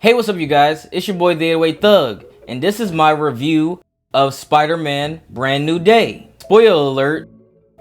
Hey, what's up you guys? It's your boy The808thug, and this is my review of Spider-Man Brand New Day. Spoiler alert,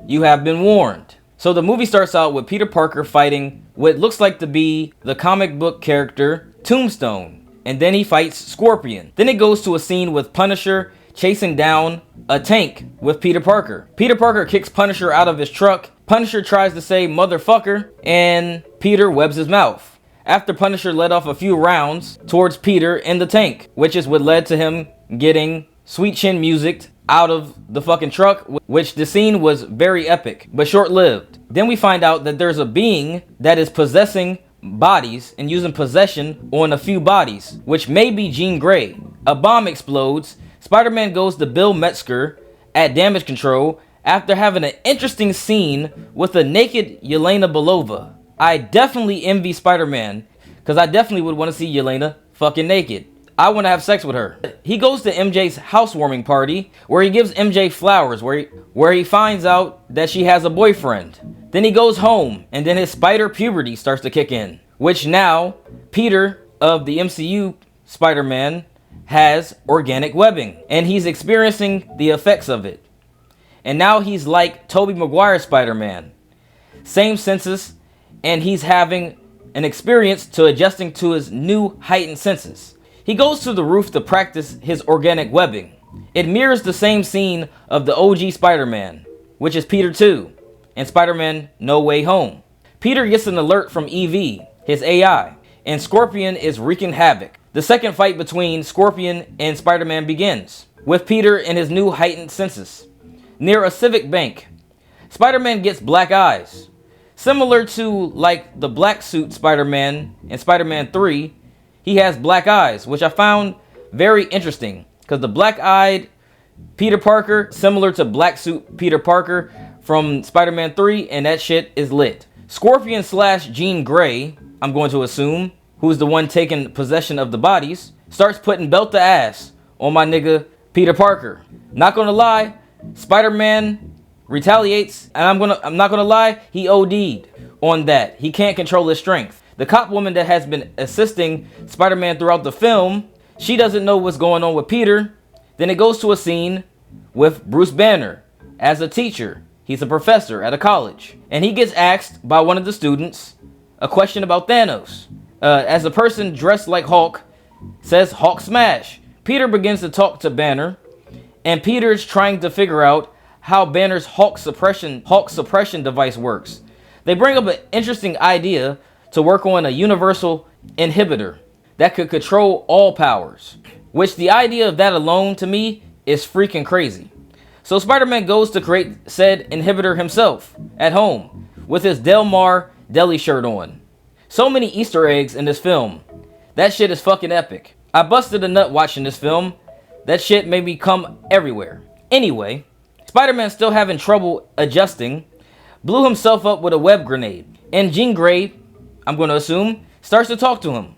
you have been warned. So the movie starts out with Peter Parker fighting what looks like to be the comic book character Tombstone, and then he fights Scorpion. Then it goes to a scene with Punisher chasing down a tank with Peter Parker. Peter Parker kicks Punisher out of his truck. Punisher tries to say motherfucker, and Peter webs his mouth. After Punisher let off a few rounds towards Peter in the tank, which is what led to him getting Sweet Chin music out of the fucking truck, which the scene was very epic, but short-lived. Then we find out that there's a being that is possessing bodies and using possession on a few bodies, which may be Jean Grey. A bomb explodes. Spider-Man goes to Bill Metzger at damage control after having an interesting scene with a naked Yelena Belova. I definitely envy Spider-Man, because I definitely would want to see Yelena fucking naked. I want to have sex with her. He goes to MJ's housewarming party, where he gives MJ flowers, where he finds out that she has a boyfriend. Then he goes home, and then his spider puberty starts to kick in, which now Peter of the MCU Spider-Man has organic webbing, and he's experiencing the effects of it. And now he's like Tobey Maguire Spider-Man. Same senses, and he's having an experience to adjusting to his new heightened senses. He goes to the roof to practice his organic webbing. It mirrors the same scene of the OG Spider-Man, which is Peter 2, and Spider-Man No Way Home. Peter gets an alert from Evie, his AI, and Scorpion is wreaking havoc. The second fight between Scorpion and Spider-Man begins, with Peter in his new heightened senses. Near a civic bank, Spider-Man gets black eyes. Similar to like the black suit Spider-Man in Spider-Man 3, he has black eyes, which I found very interesting, because the black-eyed Peter Parker, similar to black suit Peter Parker from Spider-Man 3, and that shit is lit. Scorpion / Jean Grey, I'm going to assume, who's the one taking possession of the bodies, starts putting belt to ass on my nigga Peter Parker. Not gonna lie, Spider-Man retaliates, and I'm not gonna lie, he OD'd on that. He can't control his strength. The cop woman that has been assisting Spider-Man throughout the film, she doesn't know what's going on with Peter. Then it goes to a scene with Bruce Banner as a teacher. He's a professor at a college, and he gets asked by one of the students a question about Thanos. As a person dressed like Hulk says Hulk smash, Peter begins to talk to Banner, and Peter's trying to figure out how Banner's Hulk suppression device works. They bring up an interesting idea to work on a universal inhibitor that could control all powers, which the idea of that alone to me is freaking crazy. So Spider-Man goes to create said inhibitor himself at home with his Del Mar deli shirt on. So many Easter eggs in this film. That shit is fucking epic. I busted a nut watching this film. That shit made me come everywhere. Anyway, Spider-Man still having trouble adjusting, blew himself up with a web grenade. And Jean Grey, I'm going to assume, starts to talk to him.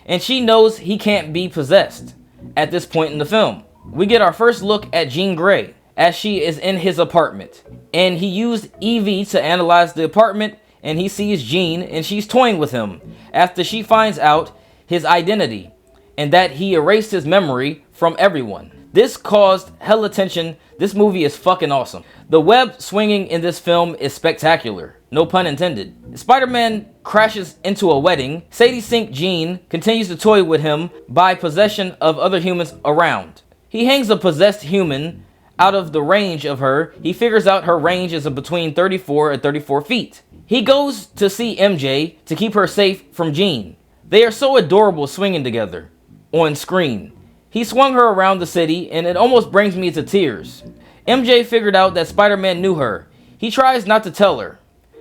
And she knows he can't be possessed at this point in the film. We get our first look at Jean Grey as she is in his apartment. And he used Evie to analyze the apartment, and he sees Jean and she's toying with him after she finds out his identity and that he erased his memory from everyone. This caused hella tension. This movie is fucking awesome. The web swinging in this film is spectacular. No pun intended. Spider-Man crashes into a wedding. Sadie Sink Jean continues to toy with him by possession of other humans around. He hangs a possessed human out of the range of her. He figures out her range is between 34 and 34 feet. He goes to see MJ to keep her safe from Jean. They are so adorable swinging together on screen. He swung her around the city, and it almost brings me to tears. MJ figured out that Spider-Man knew her. He tries not to tell her.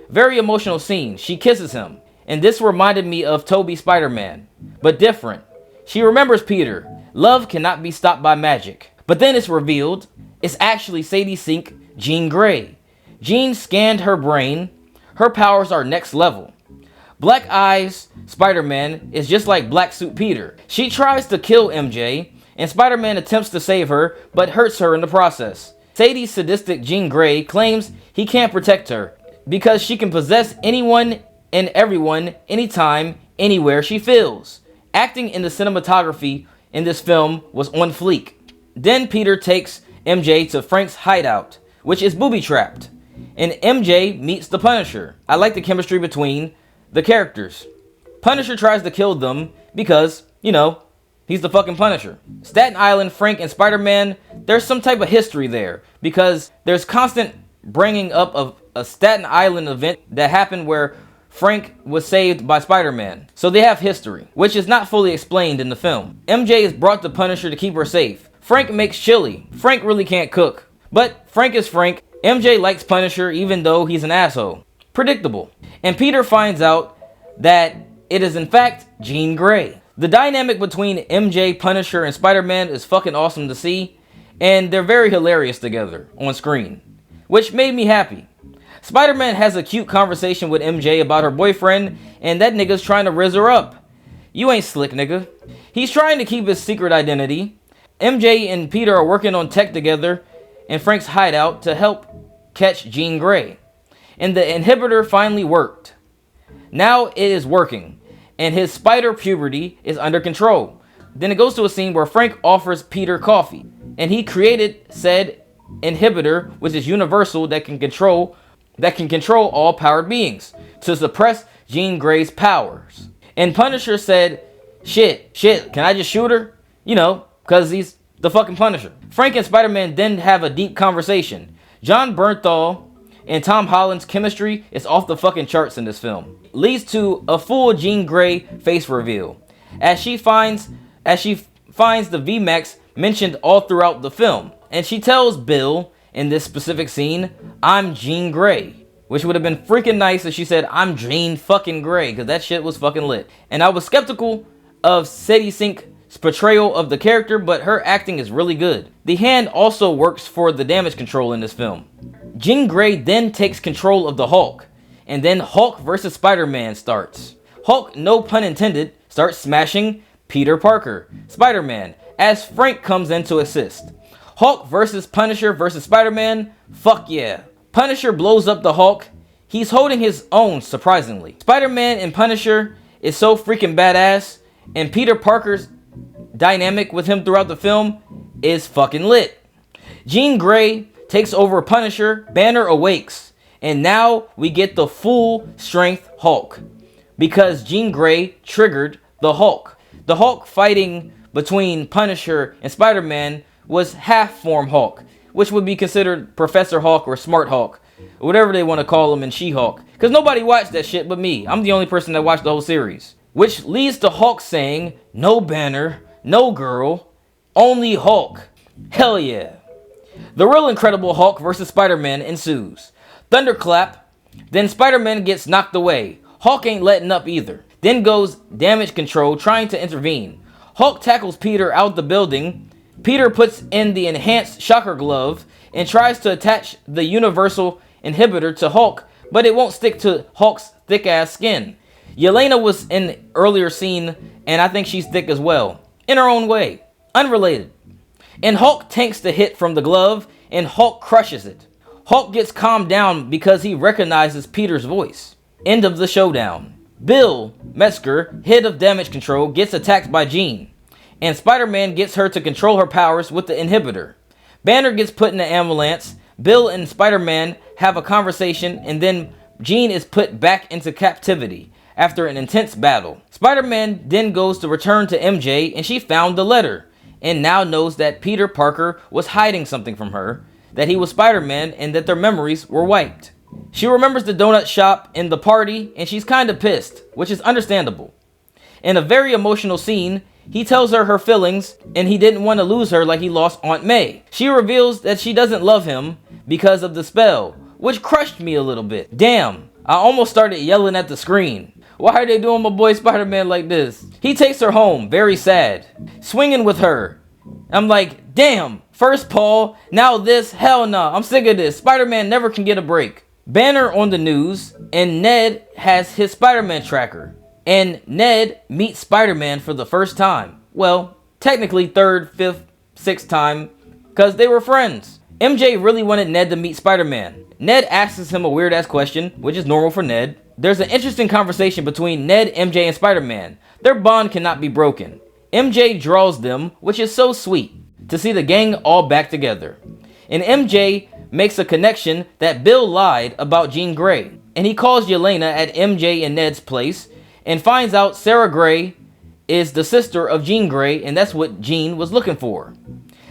Very emotional scene. She kisses him, and this reminded me of Tobey Spider-Man, but different. She remembers Peter. Love cannot be stopped by magic. But then it's revealed it's actually Sadie Sink Jean Grey. Jean scanned her brain. Her powers are next level. Black Eyes Spider-Man is just like Black Suit Peter. She tries to kill MJ, and Spider-Man attempts to save her, but hurts her in the process. Sadie's sadistic Jean Grey claims he can't protect her because she can possess anyone and everyone, anytime, anywhere she feels. Acting in the cinematography in this film was on fleek. Then Peter takes MJ to Frank's hideout, which is booby-trapped, and MJ meets the Punisher. I like the chemistry between the characters. Punisher tries to kill them because, he's the fucking Punisher. Staten Island, Frank, and Spider-Man, there's some type of history there because there's constant bringing up of a Staten Island event that happened where Frank was saved by Spider-Man. So they have history, which is not fully explained in the film. MJ is brought to Punisher to keep her safe. Frank makes chili. Frank really can't cook. But Frank is Frank. MJ likes Punisher even though he's an asshole. Predictable. And Peter finds out that it is in fact Jean Grey. The dynamic between MJ, Punisher, and Spider-Man is fucking awesome to see. And they're very hilarious together on screen, which made me happy. Spider-Man has a cute conversation with MJ about her boyfriend, and that nigga's trying to rizz her up. You ain't slick, nigga. He's trying to keep his secret identity. MJ and Peter are working on tech together in Frank's hideout to help catch Jean Grey. And the inhibitor finally worked. Now it is working, and his spider puberty is under control. Then it goes to a scene where Frank offers Peter coffee, and he created said inhibitor, which is universal, that can control all powered beings to suppress Jean Grey's powers. And Punisher said, shit, can I just shoot her? Because he's the fucking Punisher. Frank and Spider-Man then have a deep conversation. John Bernthal and Tom Holland's chemistry is off the fucking charts in this film. Leads to a full Jean Grey face reveal, as she finds the VMAX mentioned all throughout the film. And she tells Bill in this specific scene, I'm Jean Grey. Which would have been freaking nice if she said, I'm Jean fucking Grey, because that shit was fucking lit. And I was skeptical of Sadie Sink's portrayal of the character, but her acting is really good. The hand also works for the damage control in this film. Jean Grey then takes control of the Hulk, and then Hulk versus Spider-Man starts. Hulk, no pun intended, starts smashing Peter Parker, Spider-Man, as Frank comes in to assist. Hulk versus Punisher versus Spider-Man, fuck yeah. Punisher blows up the Hulk. He's holding his own, surprisingly. Spider-Man and Punisher is so freaking badass, and Peter Parker's dynamic with him throughout the film is fucking lit. Jean Grey takes over Punisher, Banner awakes, and now we get the full strength Hulk, because Jean Grey triggered the Hulk. The Hulk fighting between Punisher and Spider-Man was half-form Hulk, which would be considered Professor Hulk or Smart Hulk, or whatever they want to call him in She-Hulk, because nobody watched that shit but me. I'm the only person that watched the whole series. Which leads to Hulk saying, no Banner, no girl, only Hulk. Hell yeah. The real Incredible Hulk versus Spider-Man ensues. Thunderclap, then Spider-Man gets knocked away. Hulk ain't letting up either. Then goes damage control trying to intervene. Hulk tackles Peter out the building. Peter puts in the enhanced shocker glove and tries to attach the universal inhibitor to Hulk, but it won't stick to Hulk's thick ass skin. Yelena was in the earlier scene, and I think she's thick as well, in her own way, unrelated. And Hulk tanks the hit from the glove, and Hulk crushes it. Hulk gets calmed down because he recognizes Peter's voice. End of the showdown. Bill Metzger, head of damage control, gets attacked by Jean, and Spider-Man gets her to control her powers with the inhibitor. Banner gets put in the ambulance. Bill and Spider-Man have a conversation, and then Jean is put back into captivity after an intense battle. Spider-Man then goes to return to MJ, and she found the letter, and now knows that Peter Parker was hiding something from her, that he was Spider-Man, and that their memories were wiped. She remembers the donut shop and the party, and she's kind of pissed, which is understandable. In a very emotional scene, he tells her feelings, and he didn't want to lose her like he lost Aunt May. She reveals that she doesn't love him because of the spell, which crushed me a little bit. Damn, I almost started yelling at the screen. Why are they doing my boy Spider-Man like this? He takes her home, very sad, swinging with her. I'm like, damn, first Paul, now this, hell no, I'm sick of this. Spider-Man never can get a break. Banner on the news, and Ned has his Spider-Man tracker. And Ned meets Spider-Man for the first time. Well, technically third, fifth, sixth time, because they were friends. MJ really wanted Ned to meet Spider-Man. Ned asks him a weird-ass question, which is normal for Ned. There's an interesting conversation between Ned, MJ, and Spider-Man. Their bond cannot be broken. MJ draws them, which is so sweet, to see the gang all back together. And MJ makes a connection that Bill lied about Jean Grey. And he calls Yelena at MJ and Ned's place and finds out Sarah Grey is the sister of Jean Grey, and that's what Jean was looking for.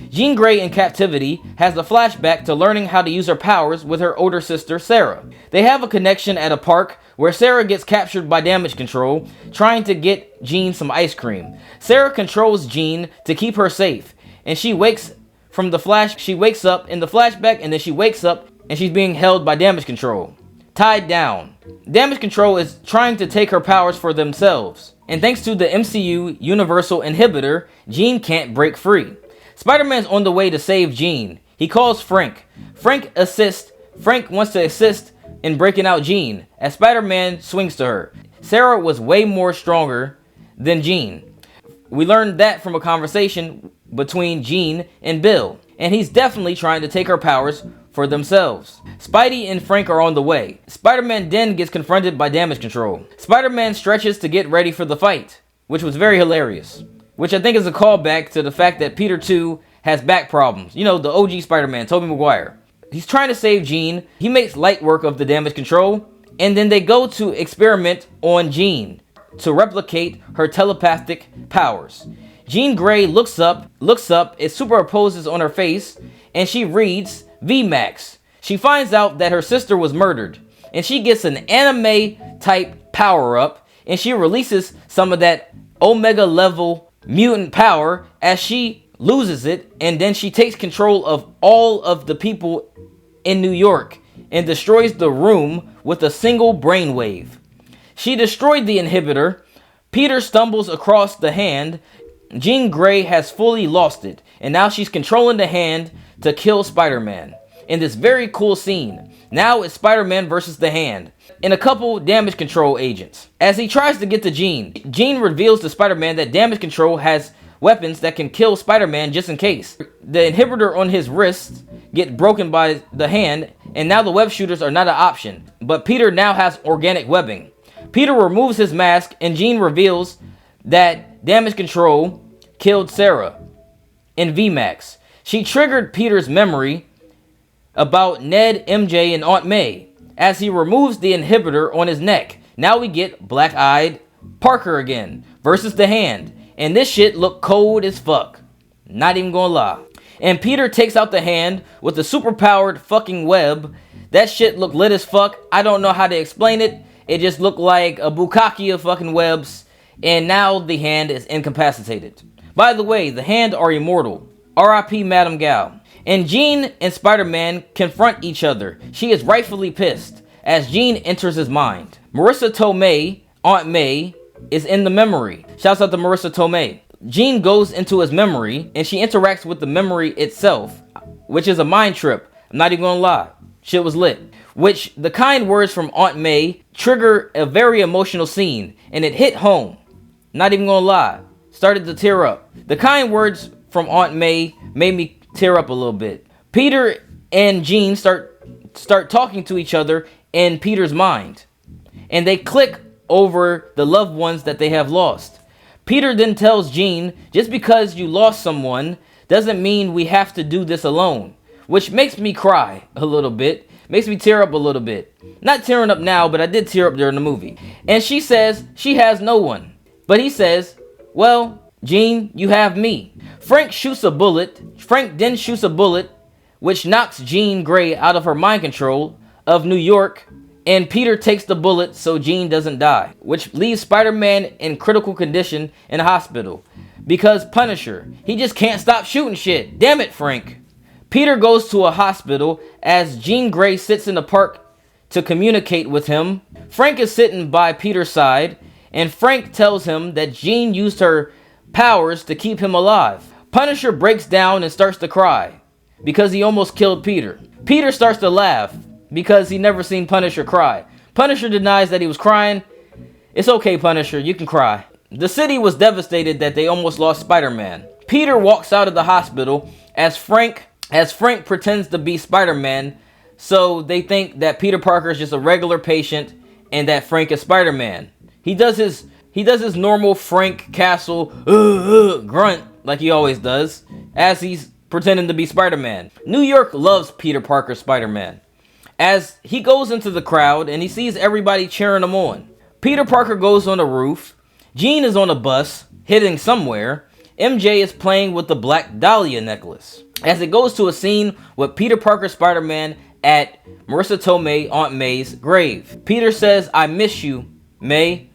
Jean Grey in captivity has a flashback to learning how to use her powers with her older sister Sarah. They have a connection at a park where Sarah gets captured by Damage Control trying to get Jean some ice cream. Sarah controls Jean to keep her safe, and she wakes up in the flashback, and then she wakes up and she's being held by Damage Control, tied down. Damage Control is trying to take her powers for themselves, and thanks to the MCU Universal Inhibitor, Jean can't break free. Spider-Man's on the way to save Jean. He calls Frank. Frank wants to assist in breaking out Jean, as Spider-Man swings to her. Sarah was way more stronger than Jean. We learned that from a conversation between Jean and Bill, and he's definitely trying to take her powers for themselves. Spidey and Frank are on the way. Spider-Man then gets confronted by Damage Control. Spider-Man stretches to get ready for the fight, which was very hilarious. Which I think is a callback to the fact that Peter 2 has back problems. You know, the OG Spider-Man, Tobey Maguire. He's trying to save Jean. He makes light work of the Damage Control. And then they go to experiment on Jean to replicate her telepathic powers. Jean Grey looks up, it superimposes on her face, and she reads VMAX. She finds out that her sister was murdered, and she gets an anime-type power-up, and she releases some of that Omega level mutant power as she loses it, and then she takes control of all of the people in New York and destroys the room with a single brainwave. She destroyed the inhibitor. Peter stumbles across the hand. Jean Grey has fully lost it, and now she's controlling the hand to kill Spider-Man. In this very cool scene, now it's Spider-Man versus the hand and a couple Damage Control agents. As he tries to get to Jean, Jean reveals to Spider-Man that Damage Control has weapons that can kill Spider-Man just in case. The inhibitor on his wrist gets broken by the hand, and now the web shooters are not an option, but Peter now has organic webbing. Peter removes his mask, and Jean reveals that Damage Control killed Sarah in VMAX. She triggered Peter's memory about Ned, MJ, and Aunt May as he removes the inhibitor on his neck. Now we get Black-Eyed Parker again versus the hand, and this shit look cold as fuck. Not even gonna lie. And Peter takes out the hand with the superpowered fucking web. That shit look lit as fuck. I don't know how to explain it. It just looked like a bukkake of fucking webs, and now the hand is incapacitated. By the way, the hand are immortal. R.I.P. Madame Gal. And Jean and Spider-Man confront each other. She is rightfully pissed as Jean enters his mind. Marissa Tomei, Aunt May, is in the memory. Shouts out to Marissa Tomei. Jean goes into his memory and she interacts with the memory itself, which is a mind trip. I'm not even gonna lie. Shit was lit. Which the kind words from Aunt May trigger a very emotional scene, and it hit home. Not even gonna lie. Started to tear up. The kind words from Aunt May made me tear up a little bit. Peter and Jean start talking to each other in Peter's mind, and they click over the loved ones that they have lost. Peter then tells Jean, just because you lost someone doesn't mean we have to do this alone, which makes me cry a little bit, makes me tear up a little bit. Not tearing up now, but I did tear up during the movie. And she says she has no one, but he says, well, Jean, you have me. Frank then shoots a bullet, which knocks Jean Grey out of her mind control of New York, and Peter takes the bullet so Jean doesn't die, which leaves Spider-Man in critical condition in the hospital. Because Punisher, he just can't stop shooting shit. Damn it, Frank. Peter goes to a hospital as Jean Grey sits in the park to communicate with him. Frank is sitting by Peter's side, and Frank tells him that Jean used her powers to keep him alive. Punisher breaks down and starts to cry because he almost killed Peter. Peter starts to laugh because he never seen Punisher cry. Punisher denies that he was crying. It's okay, Punisher, you can cry. The city was devastated that they almost lost Spider-Man. Peter walks out of the hospital as Frank as Frank pretends to be Spider-Man, so they think that Peter Parker is just a regular patient and that Frank is Spider-Man. He does his normal Frank Castle grunt like he always does as he's pretending to be Spider-Man. New York loves Peter Parker Spider-Man as he goes into the crowd and he sees everybody cheering him on. Peter Parker goes on the roof. Jean is on a bus hitting somewhere. MJ is playing with the Black Dahlia necklace as it goes to a scene with Peter Parker Spider-Man at Marissa Tomei, Aunt May's grave. Peter says, "I miss you, May,"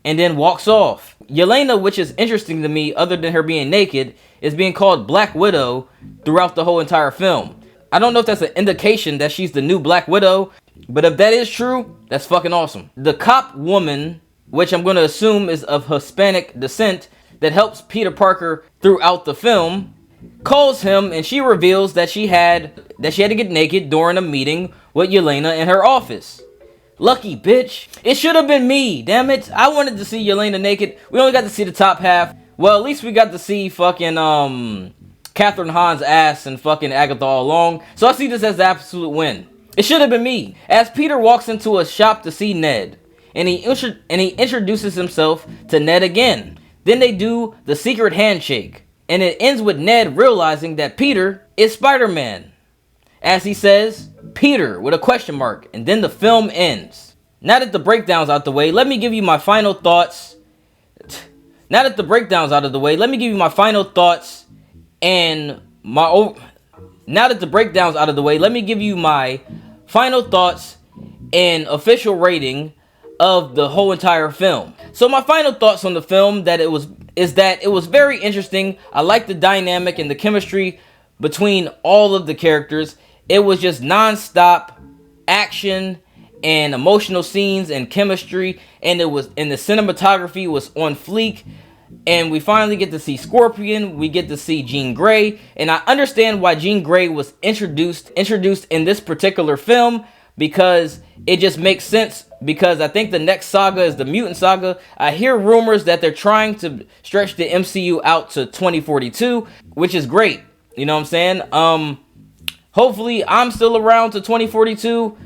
and then walks off. Yelena, which is interesting to me other than her being naked, is being called Black Widow throughout the whole entire film. I don't know if that's an indication that she's the new Black Widow, but if that is true, that's fucking awesome. The cop woman, which I'm going to assume is of Hispanic descent, that helps Peter Parker throughout the film, calls him and she reveals that she had to get naked during a meeting with Yelena in her office. Lucky bitch. It should have been me, damn it. I wanted to see Yelena naked. We only got to see the top half. Well, at least we got to see fucking Catherine Hahn's ass and fucking Agatha all along. So I see this as the absolute win. It should have been me. As Peter walks into a shop to see Ned, and he introduces himself to Ned again. Then they do the secret handshake, and it ends with Ned realizing that Peter is Spider-Man. As he says, "Peter," with a question mark, and then the film ends. Now that the breakdown's out the way, let me give you my final thoughts. Now that the breakdown's out of the way, let me give you my final thoughts and my Now that the breakdown's out of the way, let me give you my final thoughts and official rating of the whole entire film. So my final thoughts on the film is that it was very interesting. I like the dynamic and the chemistry between all of the characters. It was just non-stop action and emotional scenes and chemistry, and the cinematography was on fleek. And we finally get to see Scorpion, we get to see Jean Grey, and I understand why Jean Grey was introduced in this particular film, because it just makes sense, because I think the next saga is the Mutant Saga. I hear rumors that they're trying to stretch the MCU out to 2042, which is great. You know what I'm saying? Hopefully I'm still around to 2042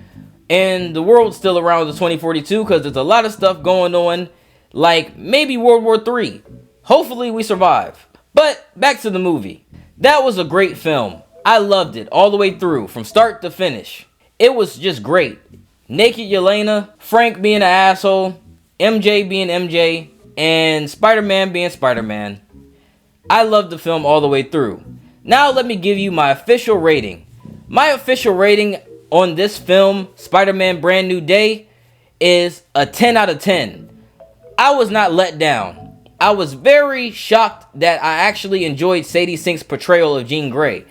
and the world's still around to 2042, because there's a lot of stuff going on, like maybe World War III. Hopefully we survive. But back to the movie. That was a great film. I loved it all the way through, from start to finish. It was just great. Naked Yelena, Frank being an asshole, MJ being MJ, and Spider-Man being Spider-Man. I loved the film all the way through. Now let me give you my official rating. My official rating on this film, Spider-Man Brand New Day, is a 10 out of 10. I was not let down. I was very shocked that I actually enjoyed Sadie Sink's portrayal of Jean Grey.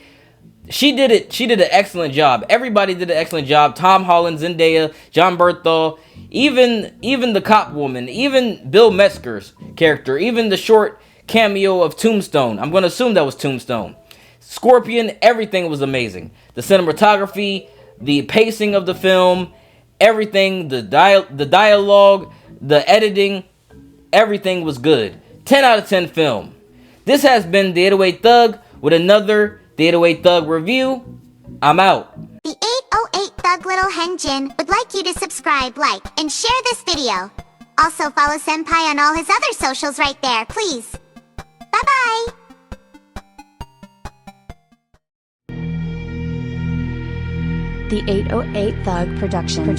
She did an excellent job. Everybody did an excellent job. Tom Holland, Zendaya, John Bernthal, even the cop woman, even Bill Metzger's character, even the short cameo of Tombstone. I'm going to assume that was Tombstone. Scorpion, everything was amazing. The cinematography, the pacing of the film, everything, the dialogue, the editing, everything was good. 10 out of 10 film. This has been The 808 Thug with another The 808 Thug review. I'm out. The 808 Thug Little Henjin would like you to subscribe, like, and share this video. Also follow Senpai on all his other socials right there, please. Bye-bye. The 808 Thug Production.